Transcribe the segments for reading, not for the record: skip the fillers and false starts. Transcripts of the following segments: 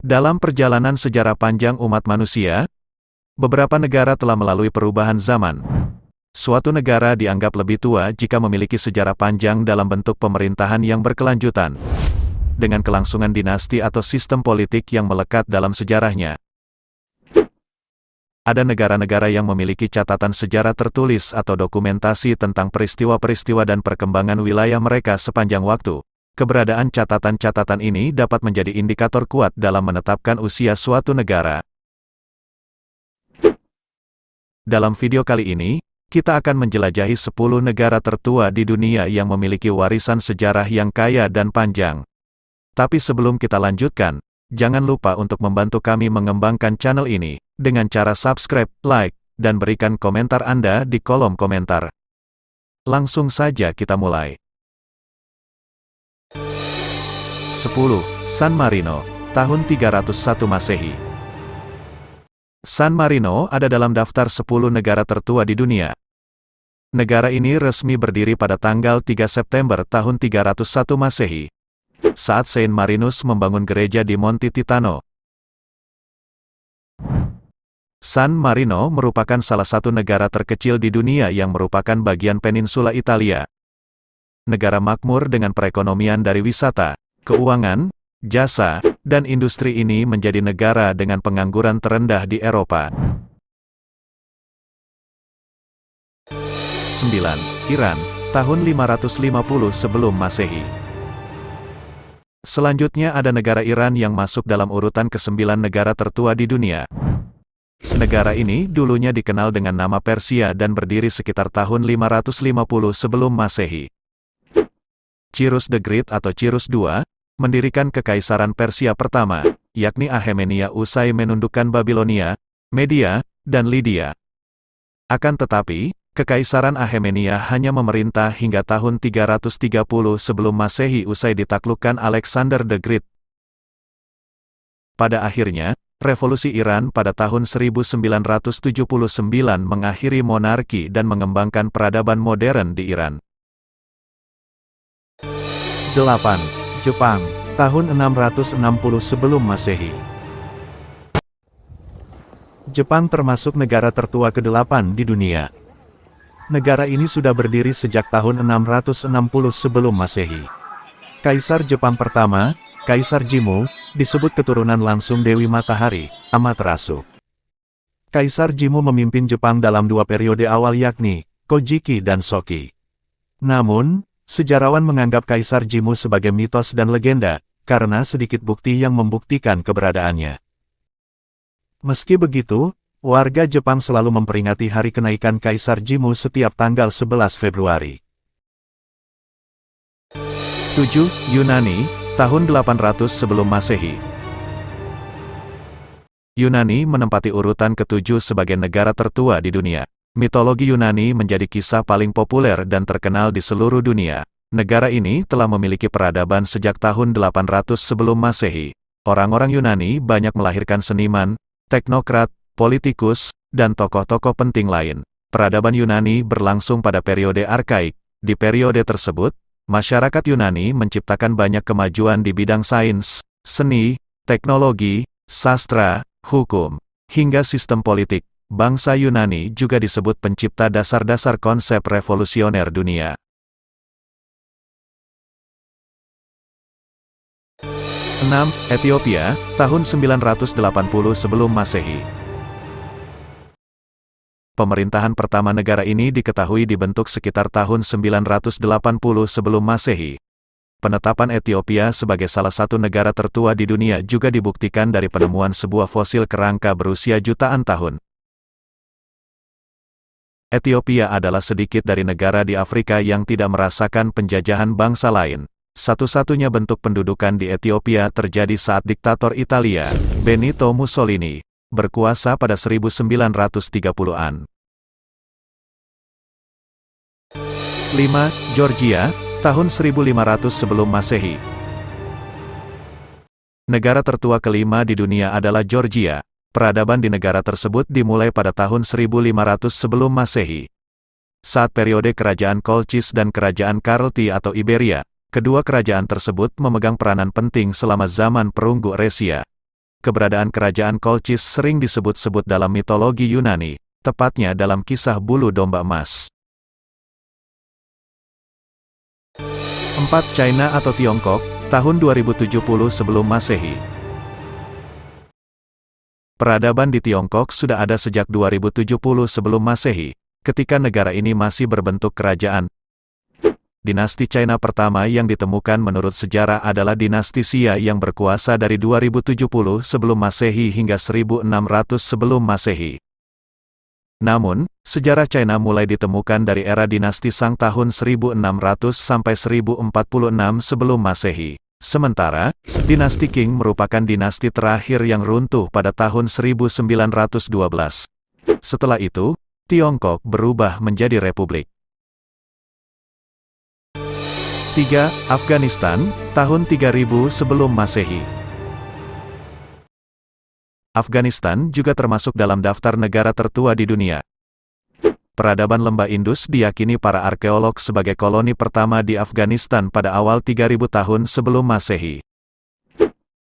Dalam perjalanan sejarah panjang umat manusia, beberapa negara telah melalui perubahan zaman. Suatu negara dianggap lebih tua jika memiliki sejarah panjang dalam bentuk pemerintahan yang berkelanjutan, dengan kelangsungan dinasti atau sistem politik yang melekat dalam sejarahnya. Ada negara-negara yang memiliki catatan sejarah tertulis atau dokumentasi tentang peristiwa-peristiwa dan perkembangan wilayah mereka sepanjang waktu. Keberadaan catatan-catatan ini dapat menjadi indikator kuat dalam menetapkan usia suatu negara. Dalam video kali ini, kita akan menjelajahi 10 negara tertua di dunia yang memiliki warisan sejarah yang kaya dan panjang. Tapi sebelum kita lanjutkan, jangan lupa untuk membantu kami mengembangkan channel ini, dengan cara subscribe, like, dan berikan komentar Anda di kolom komentar. Langsung saja kita mulai. 10. San Marino, tahun 301 Masehi. San Marino ada dalam daftar 10 negara tertua di dunia. Negara ini resmi berdiri pada tanggal 3 September tahun 301 Masehi, saat Saint Marinus membangun gereja di Monte Titano. San Marino merupakan salah satu negara terkecil di dunia yang merupakan bagian peninsula Italia. Negara makmur dengan perekonomian dari wisata, keuangan, jasa, dan industri ini menjadi negara dengan pengangguran terendah di Eropa. 9. Iran, tahun 550 sebelum Masehi. Selanjutnya ada negara Iran yang masuk dalam urutan ke-9 negara tertua di dunia. Negara ini dulunya dikenal dengan nama Persia dan berdiri sekitar tahun 550 sebelum Masehi. Cyrus the Great atau Cyrus II, mendirikan kekaisaran Persia pertama, yakni Akhemenia usai menundukkan Babilonia, Media, dan Lydia. Akan tetapi, kekaisaran Akhemenia hanya memerintah hingga tahun 330 sebelum Masehi usai ditaklukkan Alexander the Great. Pada akhirnya, Revolusi Iran pada tahun 1979 mengakhiri monarki dan mengembangkan peradaban modern di Iran. 8. Jepang, tahun 660 sebelum Masehi. Jepang termasuk negara tertua ke-8 di dunia. Negara ini sudah berdiri sejak tahun 660 sebelum Masehi. Kaisar Jepang pertama, Kaisar Jimmu, disebut keturunan langsung Dewi Matahari, Amaterasu. Kaisar Jimmu memimpin Jepang dalam 2 periode awal yakni Kojiki dan Shoki. Namun, sejarawan menganggap Kaisar Jimmu sebagai mitos dan legenda, karena sedikit bukti yang membuktikan keberadaannya. Meski begitu, warga Jepang selalu memperingati hari kenaikan Kaisar Jimmu setiap tanggal 11 Februari. 7. Yunani, tahun 800 sebelum Masehi. Yunani menempati urutan ke-7 sebagai negara tertua di dunia. Mitologi Yunani menjadi kisah paling populer dan terkenal di seluruh dunia. Negara ini telah memiliki peradaban sejak tahun 800 sebelum Masehi. Orang-orang Yunani banyak melahirkan seniman, teknokrat, politikus, dan tokoh-tokoh penting lain. Peradaban Yunani berlangsung pada periode arkaik. Di periode tersebut, masyarakat Yunani menciptakan banyak kemajuan di bidang sains, seni, teknologi, sastra, hukum, hingga sistem politik. Bangsa Yunani juga disebut pencipta dasar-dasar konsep revolusioner dunia. 6. Ethiopia, tahun 980 sebelum Masehi. Pemerintahan pertama negara ini diketahui dibentuk sekitar tahun 980 sebelum Masehi. Penetapan Ethiopia sebagai salah satu negara tertua di dunia juga dibuktikan dari penemuan sebuah fosil kerangka berusia jutaan tahun. Ethiopia adalah sedikit dari negara di Afrika yang tidak merasakan penjajahan bangsa lain. Satu-satunya bentuk pendudukan di Ethiopia terjadi saat diktator Italia, Benito Mussolini, berkuasa pada 1930-an. 5. Georgia, tahun 1500 sebelum Masehi. Negara tertua kelima di dunia adalah Georgia. Peradaban di negara tersebut dimulai pada tahun 1500 sebelum Masehi. Saat periode kerajaan Kolchis dan kerajaan Karlti atau Iberia, kedua kerajaan tersebut memegang peranan penting selama zaman perunggu Resia. keberadaan kerajaan Kolchis sering disebut-sebut dalam mitologi Yunani, tepatnya dalam kisah bulu domba emas. 4. China atau Tiongkok, tahun 2070 sebelum Masehi. Peradaban di Tiongkok sudah ada sejak 2070 sebelum Masehi, ketika negara ini masih berbentuk kerajaan. Dinasti China pertama yang ditemukan menurut sejarah adalah dinasti Xia yang berkuasa dari 2070 sebelum Masehi hingga 1600 sebelum Masehi. Namun, sejarah China mulai ditemukan dari era dinasti Shang tahun 1600 sampai 1046 sebelum Masehi. Sementara, dinasti Qing merupakan dinasti terakhir yang runtuh pada tahun 1912. Setelah itu, Tiongkok berubah menjadi republik. 3. Afghanistan, tahun 3000 sebelum Masehi. Afghanistan juga termasuk dalam daftar negara tertua di dunia. Peradaban lembah Indus diyakini para arkeolog sebagai koloni pertama di Afghanistan pada awal 3000 tahun sebelum Masehi.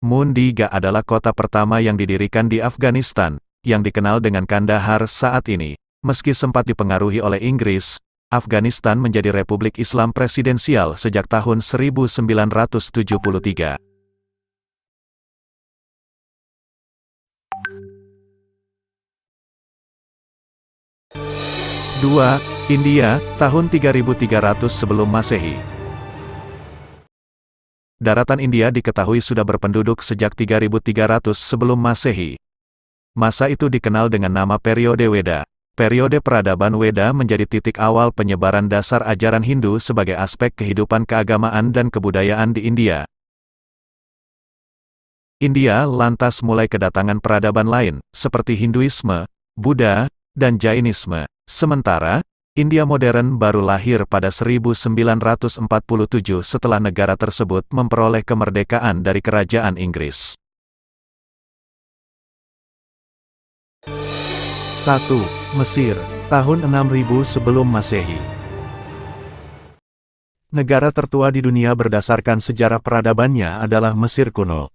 Mundiga adalah kota pertama yang didirikan di Afghanistan, yang dikenal dengan Kandahar saat ini. Meski sempat dipengaruhi oleh Inggris, Afghanistan menjadi republik Islam presidensial sejak tahun 1973. Dua, India, tahun 3300 sebelum Masehi. Daratan India diketahui sudah berpenduduk sejak 3300 sebelum Masehi. Masa itu dikenal dengan nama periode Weda. Periode peradaban Weda menjadi titik awal penyebaran dasar ajaran Hindu sebagai aspek kehidupan keagamaan dan kebudayaan di India. India lantas mulai kedatangan peradaban lain, seperti Hinduisme, Buddha, dan Jainisme. Sementara, India modern baru lahir pada 1947 setelah negara tersebut memperoleh kemerdekaan dari kerajaan Inggris. 1. Mesir, tahun 6000 sebelum Masehi. Negara tertua di dunia berdasarkan sejarah peradabannya adalah Mesir kuno.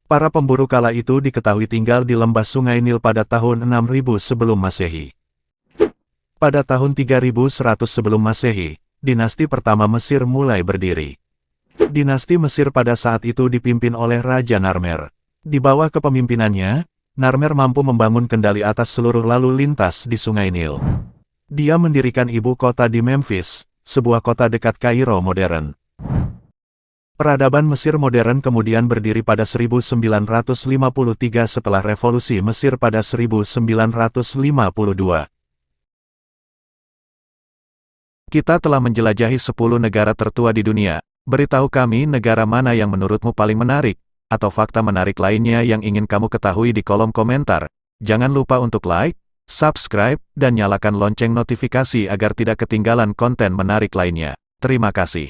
Para pemburu kala itu diketahui tinggal di lembah Sungai Nil pada tahun 6000 sebelum Masehi. Pada tahun 3100 sebelum Masehi, dinasti pertama Mesir mulai berdiri. Dinasti Mesir pada saat itu dipimpin oleh Raja Narmer. Di bawah kepemimpinannya, Narmer mampu membangun kendali atas seluruh lalu lintas di Sungai Nil. Dia mendirikan ibu kota di Memphis, sebuah kota dekat Kairo modern. Peradaban Mesir modern kemudian berdiri pada 1953 setelah Revolusi Mesir pada 1952. Kita telah menjelajahi 10 negara tertua di dunia. Beritahu kami negara mana yang menurutmu paling menarik, atau fakta menarik lainnya yang ingin kamu ketahui di kolom komentar. Jangan lupa untuk like, subscribe, dan nyalakan lonceng notifikasi agar tidak ketinggalan konten menarik lainnya. Terima kasih.